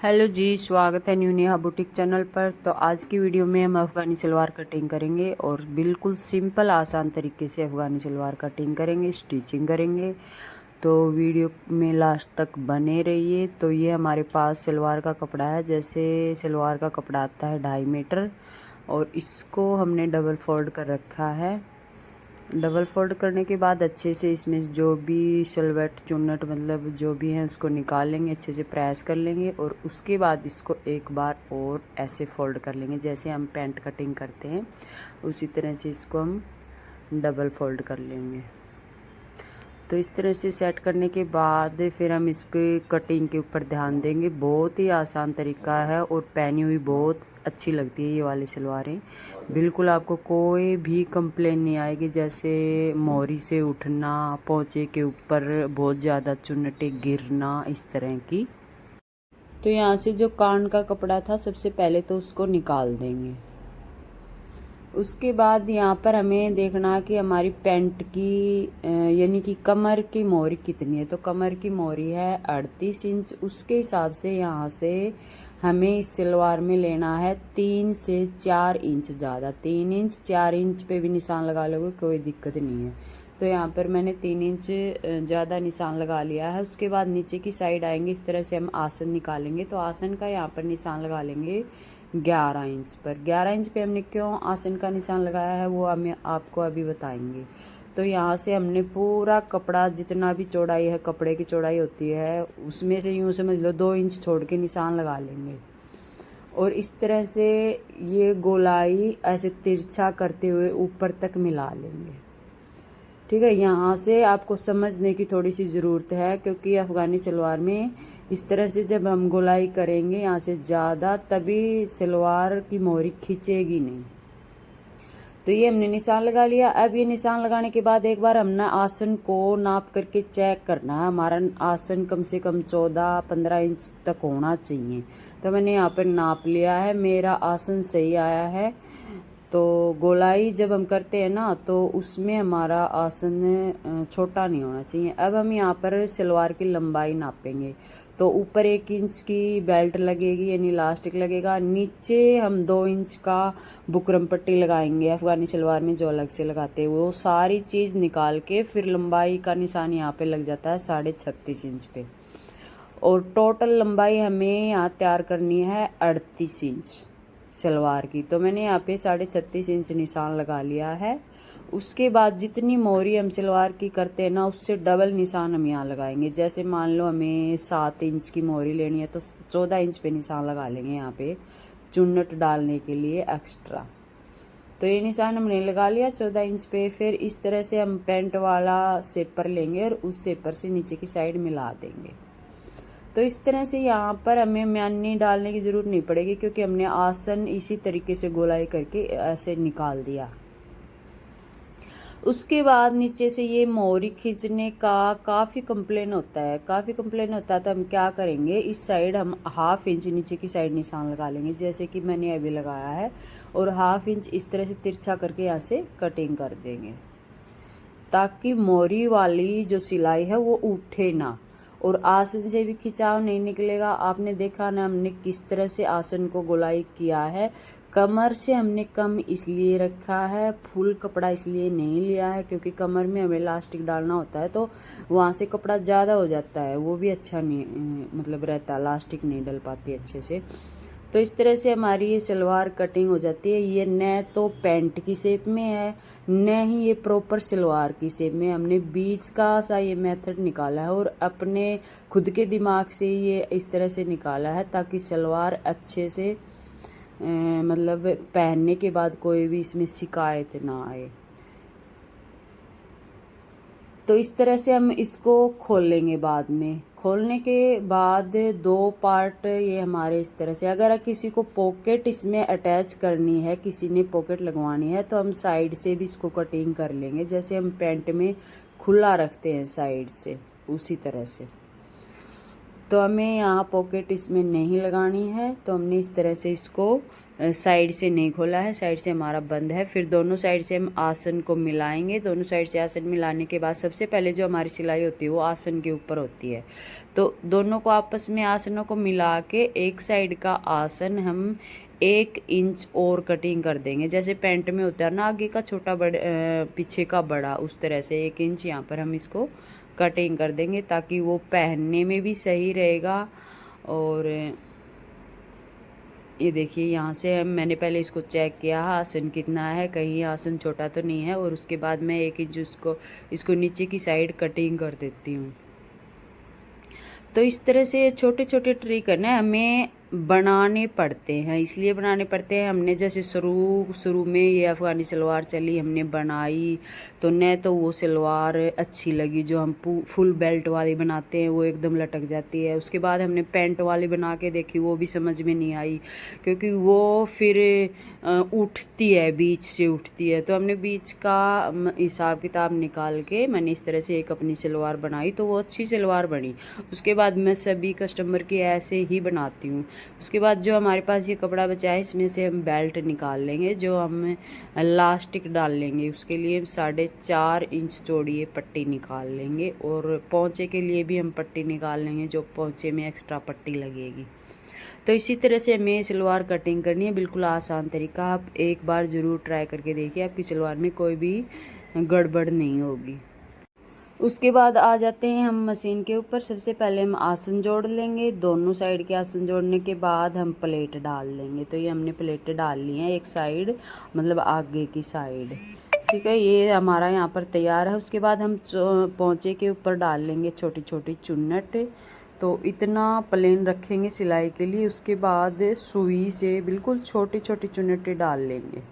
Hello जी, स्वागत है new Neha boutique channel पर। तो आज की वीडियो में हम अफ़गानी सलवार कटिंग करेंगे और बिल्कुल सिंपल आसान तरीके से अफ़गानी सलवार कटिंग करेंगे, स्टिचिंग करेंगे। तो वीडियो में लास्ट तक बने रहिए। तो ये हमारे पास सलवार का कपड़ा है। जैसे सलवार का कपड़ा आता है 2.5 मीटर और इसको हमने डबल फोल्ड कर रखा है। डबल फोल्ड करने के बाद अच्छे से इसमें जो भी सलवट चुन्नट मतलब जो भी है उसको निकाल लेंगे, अच्छे से प्रेस कर लेंगे और उसके बाद इसको एक बार और ऐसे फोल्ड कर लेंगे। जैसे हम पैंट कटिंग करते हैं उसी तरह से इसको हम डबल फोल्ड कर लेंगे। तो इस तरह से सेट करने के बाद फिर हम इसके कटिंग के ऊपर ध्यान देंगे। बहुत ही आसान तरीका है और पहनी हुई बहुत अच्छी लगती है ये वाली सलवारें। बिल्कुल आपको कोई भी कंप्लेन नहीं आएगी, जैसे मोरी से उठना, पोंचे के ऊपर बहुत ज़्यादा चुन्नटे गिरना, इस तरह की। तो यहाँ से जो कान का कपड़ा था सबसे पहले तो उसको निकाल देंगे। उसके बाद यहाँ पर हमें देखना है कि हमारी पैंट की यानी कि कमर की मोरी कितनी है। तो कमर की मोरी है 38 इंच। उसके हिसाब से यहाँ से हमें इस सलवार में लेना है 3 से 4 इंच ज़्यादा। 3 इंच 4 इंच पे भी निशान लगा लोगे कोई दिक्कत नहीं है। तो यहाँ पर मैंने 3 इंच ज़्यादा निशान लगा लिया है। उसके बाद नीचे की साइड आएंगे, इस तरह से हम आसन निकालेंगे। तो आसन का यहाँ पर निशान लगा लेंगे 11 इंच पर। 11 इंच पे हमने क्यों आसन का निशान लगाया है वो हमें आपको अभी बताएंगे। तो यहाँ से हमने पूरा कपड़ा, जितना भी चौड़ाई है, कपड़े की चौड़ाई होती है, उसमें से यूँ समझ लो 2 इंच छोड़ के निशान लगा लेंगे और इस तरह से ये गोलाई ऐसे तिरछा करते हुए ऊपर तक मिला लेंगे। ठीक है, यहाँ से आपको समझने की थोड़ी सी ज़रूरत है क्योंकि अफ़गानी सलवार में इस तरह से जब हम गोलाई करेंगे यहाँ से ज़्यादा, तभी सलवार की मोहरी खींचेगी नहीं। तो ये हमने निशान लगा लिया। अब ये निशान लगाने के बाद एक बार हमने आसन को नाप करके चेक करना है। हमारा आसन कम से कम 14-15 इंच तक होना चाहिए। तो मैंने यहाँ पर नाप लिया है, मेरा आसन सही आया है। तो गोलाई जब हम करते हैं ना तो उसमें हमारा आसन छोटा नहीं होना चाहिए। अब हम यहाँ पर सलवार की लंबाई नापेंगे। तो ऊपर 1 इंच की बेल्ट लगेगी यानी इलास्टिक लगेगा। नीचे हम 2 इंच का बुकरम पट्टी लगाएंगे। अफ़गानी सलवार में जो अलग से लगाते हैं वो सारी चीज़ निकाल के फिर लंबाई का निशान यहाँ पे लग जाता है 36.5 इंच पे। और टोटल लंबाई हमें यहाँ तैयार करनी है 38 इंच सलवार की। तो मैंने यहाँ पे 36.5 इंच निशान लगा लिया है। उसके बाद जितनी मोरी हम सलवार की करते हैं ना उससे डबल निशान हम यहाँ लगाएंगे। जैसे मान लो हमें 7 इंच की मोरी लेनी है तो 14 इंच पे निशान लगा लेंगे यहाँ पे चुन्नट डालने के लिए एक्स्ट्रा। तो ये निशान हमने लगा लिया 14 इंच पे। फिर इस तरह से हम पेंट वाला शेपर लेंगे और उस शेपर से नीचे की साइड मिला देंगे। तो इस तरह से यहाँ पर हमें म्यानी डालने की ज़रूरत नहीं पड़ेगी क्योंकि हमने आसन इसी तरीके से गोलाई करके ऐसे निकाल दिया। उसके बाद नीचे से ये मोरी खींचने का काफ़ी कंप्लेन होता है, तो हम क्या करेंगे, इस साइड हम 1/2 इंच नीचे की साइड निशान लगा लेंगे जैसे कि मैंने अभी लगाया है और 1/2 इंच इस तरह से तिरछा करके यहाँ से कटिंग कर देंगे ताकि मोरी वाली जो सिलाई है वो उठे ना और आसन से भी खिंचाव नहीं निकलेगा। आपने देखा ना हमने किस तरह से आसन को गोलाई किया है। कमर से हमने कम इसलिए रखा है, फुल कपड़ा इसलिए नहीं लिया है क्योंकि कमर में हमें इलास्टिक डालना होता है तो वहाँ से कपड़ा ज़्यादा हो जाता है, वो भी अच्छा नहीं मतलब रहता, इलास्टिक नहीं डल पाती अच्छे से। तो इस तरह से हमारी ये सलवार कटिंग हो जाती है। ये न तो पैंट की शेप में है न ही ये प्रॉपर सलवार की शेप में। हमने बीच का सा ये मेथड निकाला है और अपने खुद के दिमाग से ये इस तरह से निकाला है ताकि सलवार अच्छे से मतलब पहनने के बाद कोई भी इसमें शिकायत ना आए। तो इस तरह से हम इसको खोल लेंगे। बाद में खोलने के बाद 2 पार्ट ये हमारे इस तरह से। अगर किसी को पॉकेट इसमें अटैच करनी है, किसी ने पॉकेट लगवानी है तो हम साइड से भी इसको कटिंग कर लेंगे जैसे हम पैंट में खुला रखते हैं साइड से, उसी तरह से। तो हमें यहाँ पॉकेट इसमें नहीं लगानी है तो हमने इस तरह से इसको साइड से नहीं खोला है, साइड से हमारा बंद है। फिर दोनों साइड से हम आसन को मिलाएंगे। दोनों साइड से आसन मिलाने के बाद सबसे पहले जो हमारी सिलाई होती है वो आसन के ऊपर होती है। तो दोनों को आपस में आसनों को मिला के एक साइड का आसन हम 1 इंच और कटिंग कर देंगे। जैसे पैंट में होता है ना, आगे का छोटा बड़े पीछे का बड़ा, उस तरह से 1 इंच यहाँ पर हम इसको कटिंग कर देंगे ताकि वो पहनने में भी सही रहेगा। और ये देखिए यहाँ से मैंने पहले इसको चेक किया आसन कितना है, कहीं आसन छोटा तो नहीं है। और उसके बाद मैं 1 इंच इसको नीचे की साइड कटिंग कर देती हूँ। तो इस तरह से छोटे छोटे ट्रिक है ना हमें बनाने पड़ते हैं, इसलिए बनाने पड़ते हैं। हमने जैसे शुरू में ये अफ़गानी सलवार चली, हमने बनाई तो न तो वो सलवार अच्छी लगी, जो हम फुल बेल्ट वाली बनाते हैं वो एकदम लटक जाती है। उसके बाद हमने पैंट वाली बना के देखी, वो भी समझ में नहीं आई क्योंकि वो फिर उठती है, बीच से उठती है। तो हमने बीच का हिसाब किताब निकाल के मैंने इस तरह से एक अपनी सलवार बनाई, तो वो अच्छी सलवार बनी। उसके बाद मैं सभी कस्टमर की ऐसे ही बनाती हूँ। उसके बाद जो हमारे पास ये कपड़ा बचा है इसमें से हम बेल्ट निकाल लेंगे, जो हम लास्टिक डाल लेंगे। उसके लिए 4.5 इंच चौड़ी पट्टी निकाल लेंगे और पोंचे के लिए भी हम पट्टी निकाल लेंगे, जो पोंचे में एक्स्ट्रा पट्टी लगेगी। तो इसी तरह से हमें सलवार कटिंग करनी है, बिल्कुल आसान तरीका। आप एक बार ज़रूर ट्राई करके देखिए, आपकी सलवार में कोई भी गड़बड़ नहीं होगी। उसके बाद आ जाते हैं हम मशीन के ऊपर। सबसे पहले हम आसन जोड़ लेंगे, दोनों साइड के आसन जोड़ने के बाद हम प्लेट डाल लेंगे। तो ये हमने प्लेटें डाल ली हैं एक साइड, मतलब आगे की साइड, ठीक है। ये हमारा यहाँ पर तैयार है। उसके बाद हम पोंचे के ऊपर डाल लेंगे छोटी छोटी चुन्नट। तो इतना प्लेन रखेंगे सिलाई के लिए। उसके बाद सुई से बिल्कुल छोटी छोटी चुन्नटें डाल लेंगे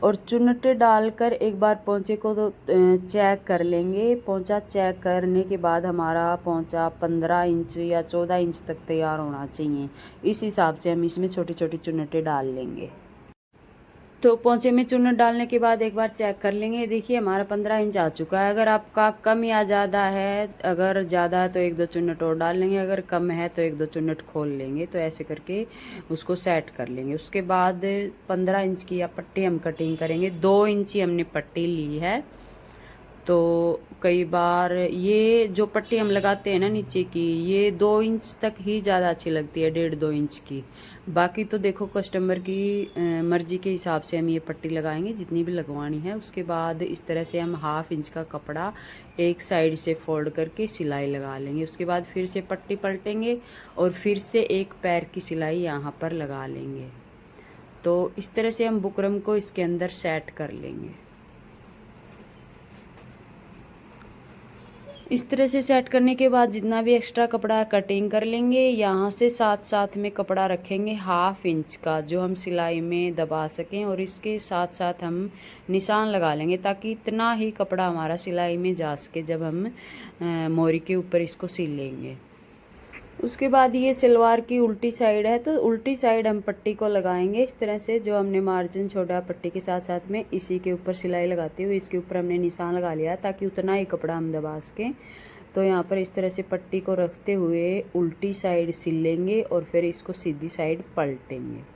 और चुन्नटें डालकर एक बार पोंचे को तो चेक कर लेंगे। पोंचा चेक करने के बाद हमारा पोंचा 15 इंच या 14 इंच तक तैयार होना चाहिए। इस हिसाब से हम इसमें छोटी छोटी चुन्नटें डाल लेंगे। तो पोंचे में चुन्नट डालने के बाद एक बार चेक कर लेंगे। देखिए हमारा 15 इंच आ चुका है। अगर आपका कम या ज़्यादा है, अगर ज़्यादा है तो 1-2 चुन्नट और डाल लेंगे, अगर कम है तो 1-2 चुन्नट खोल लेंगे। तो ऐसे करके उसको सेट कर लेंगे। उसके बाद 15 इंच की या पट्टी हम कटिंग करेंगे। 2 इंच ही हमने पट्टी ली है। तो कई बार ये जो पट्टी हम लगाते हैं ना नीचे की, ये 2 इंच तक ही ज़्यादा अच्छी लगती है, 1.5-2 इंच की। बाकी तो देखो कस्टमर की मर्ज़ी के हिसाब से हम ये पट्टी लगाएंगे जितनी भी लगवानी है। उसके बाद इस तरह से हम 1/2 इंच का कपड़ा एक साइड से फोल्ड करके सिलाई लगा लेंगे। उसके बाद फिर से पट्टी पलटेंगे और फिर से एक पैर की सिलाई यहाँ पर लगा लेंगे। तो इस तरह से हम बुकरम को इसके अंदर सेट कर लेंगे। इस तरह से सेट करने के बाद जितना भी एक्स्ट्रा कपड़ा कटिंग कर लेंगे। यहाँ से साथ साथ में कपड़ा रखेंगे 1/2 इंच का, जो हम सिलाई में दबा सकें, और इसके साथ साथ हम निशान लगा लेंगे ताकि इतना ही कपड़ा हमारा सिलाई में जा सके जब हम मोरी के ऊपर इसको सिल लेंगे। उसके बाद ये सलवार की उल्टी साइड है, तो उल्टी साइड हम पट्टी को लगाएंगे इस तरह से, जो हमने मार्जिन छोड़ा पट्टी के साथ साथ में इसी के ऊपर सिलाई लगाते हुए इसके ऊपर हमने निशान लगा लिया ताकि उतना ही कपड़ा हम दबा सकें। तो यहाँ पर इस तरह से पट्टी को रखते हुए उल्टी साइड सिल लेंगे और फिर इसको सीधी साइड पलटेंगे।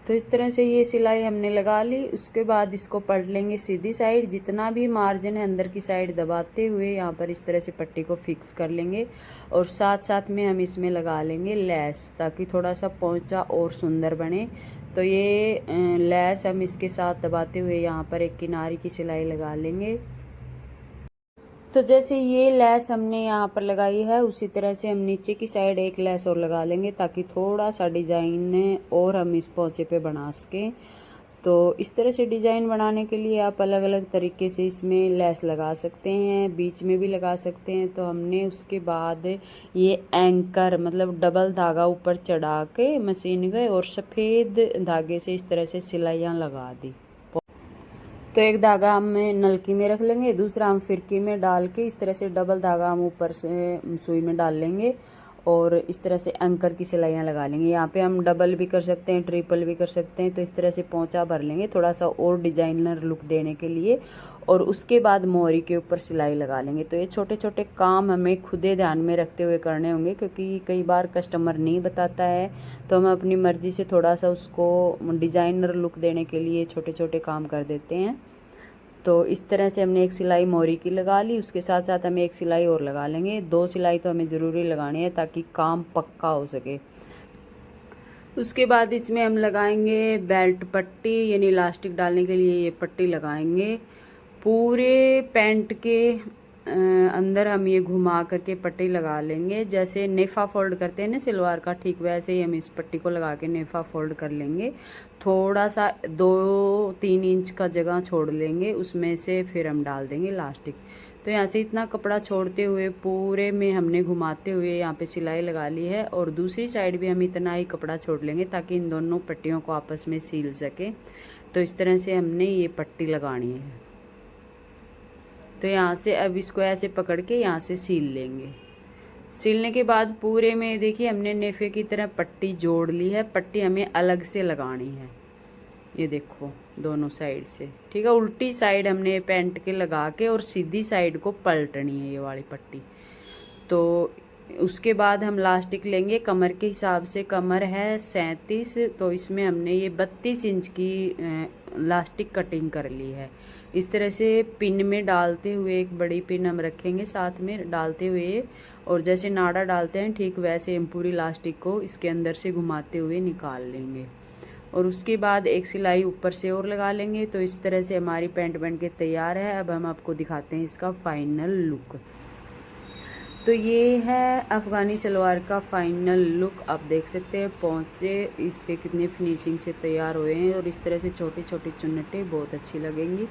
तो इस तरह से ये सिलाई हमने लगा ली। उसके बाद इसको पलट लेंगे सीधी साइड। जितना भी मार्जिन है अंदर की साइड दबाते हुए यहाँ पर इस तरह से पट्टी को फिक्स कर लेंगे और साथ साथ में हम इसमें लगा लेंगे लेस, ताकि थोड़ा सा पोंचा और सुंदर बने। तो ये लेस हम इसके साथ दबाते हुए यहाँ पर एक किनारे की सिलाई लगा लेंगे। तो जैसे ये लेस हमने यहाँ पर लगाई है उसी तरह से हम नीचे की साइड एक लेस और लगा लेंगे ताकि थोड़ा सा डिज़ाइन और हम इस पोंचे पे बना सकें। तो इस तरह से डिज़ाइन बनाने के लिए आप अलग अलग तरीके से इसमें लेस लगा सकते हैं, बीच में भी लगा सकते हैं। तो हमने उसके बाद ये एंकर मतलब डबल धागा ऊपर चढ़ा के मशीन गए और सफ़ेद धागे से इस तरह से सिलाइयाँ लगा दी। तो एक धागा हम नलकी में रख लेंगे, दूसरा हम फिरकी में डाल के इस तरह से डबल धागा हम ऊपर से सुई में डाल लेंगे और इस तरह से एंकर की सिलाइयाँ लगा लेंगे। यहाँ पे हम डबल भी कर सकते हैं, ट्रिपल भी कर सकते हैं। तो इस तरह से पोंचा भर लेंगे थोड़ा सा और डिजाइनर लुक देने के लिए। और उसके बाद मोहरी के ऊपर सिलाई लगा लेंगे। तो ये छोटे छोटे काम हमें खुदे ध्यान में रखते हुए करने होंगे, क्योंकि कई बार कस्टमर नहीं बताता है तो हम अपनी मर्ज़ी से थोड़ा सा उसको डिज़ाइनर लुक देने के लिए छोटे छोटे काम कर देते हैं। तो इस तरह से हमने एक सिलाई मोहरी की लगा ली, उसके साथ साथ हमें एक सिलाई और लगा लेंगे। 2 सिलाई तो हमें ज़रूरी लगानी है ताकि काम पक्का हो सके। उसके बाद इसमें हम लगाएंगे बेल्ट पट्टी, यानी इलास्टिक डालने के लिए ये पट्टी लगाएंगे। पूरे पैंट के अंदर हम ये घुमा करके पट्टी लगा लेंगे। जैसे नेफा फोल्ड करते हैं ना सलवार का, ठीक वैसे ही हम इस पट्टी को लगा के नेफा फोल्ड कर लेंगे। थोड़ा सा 2-3 इंच का जगह छोड़ लेंगे, उसमें से फिर हम डाल देंगे इलास्टिक। तो यहाँ से इतना कपड़ा छोड़ते हुए पूरे में हमने घुमाते हुए यहाँ पे सिलाई लगा ली है, और दूसरी साइड भी हम इतना ही कपड़ा छोड़ लेंगे ताकि इन दोनों पट्टियों को आपस में सील सके। तो इस तरह से हमने ये पट्टी लगानी है। तो यहाँ से अब इसको ऐसे पकड़ के यहाँ से सील लेंगे। सीलने के बाद पूरे में देखिए हमने नेफे की तरह पट्टी जोड़ ली है। पट्टी हमें अलग से लगानी है, ये देखो दोनों साइड से, ठीक है। उल्टी साइड हमने पैंट के लगा के और सीधी साइड को पलटनी है ये वाली पट्टी। तो उसके बाद हम लास्टिक लेंगे कमर के हिसाब से। कमर है 37, तो इसमें हमने ये 32 इंच की लास्टिक कटिंग कर ली है। इस तरह से पिन में डालते हुए, एक बड़ी पिन हम रखेंगे साथ में डालते हुए, और जैसे नाड़ा डालते हैं ठीक वैसे हम पूरी लास्टिक को इसके अंदर से घुमाते हुए निकाल लेंगे। और उसके बाद एक सिलाई ऊपर से और लगा लेंगे। तो इस तरह से हमारी पैंट बन के तैयार है। अब हम आपको दिखाते हैं इसका फाइनल लुक। तो ये है अफ़गानी सलवार का फाइनल लुक। आप देख सकते हैं पहुँचे इसके कितने फिनिशिंग से तैयार हुए हैं, और इस तरह से छोटी छोटी चुन्नटें बहुत अच्छी लगेंगी।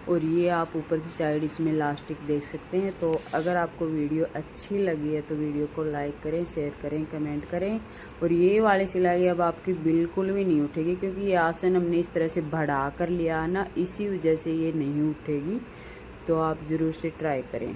और ये आप ऊपर की साइड इसमें लास्टिक देख सकते हैं। तो अगर आपको वीडियो अच्छी लगी है तो वीडियो को लाइक करें, शेयर करें, कमेंट करें। और ये वाली सिलाई अब आपकी बिल्कुल भी नहीं उठेगी, क्योंकि ये आसन हमने इस तरह से बढ़ा कर लिया ना, इसी वजह से ये नहीं उठेगी। तो आप ज़रूर से ट्राई करें।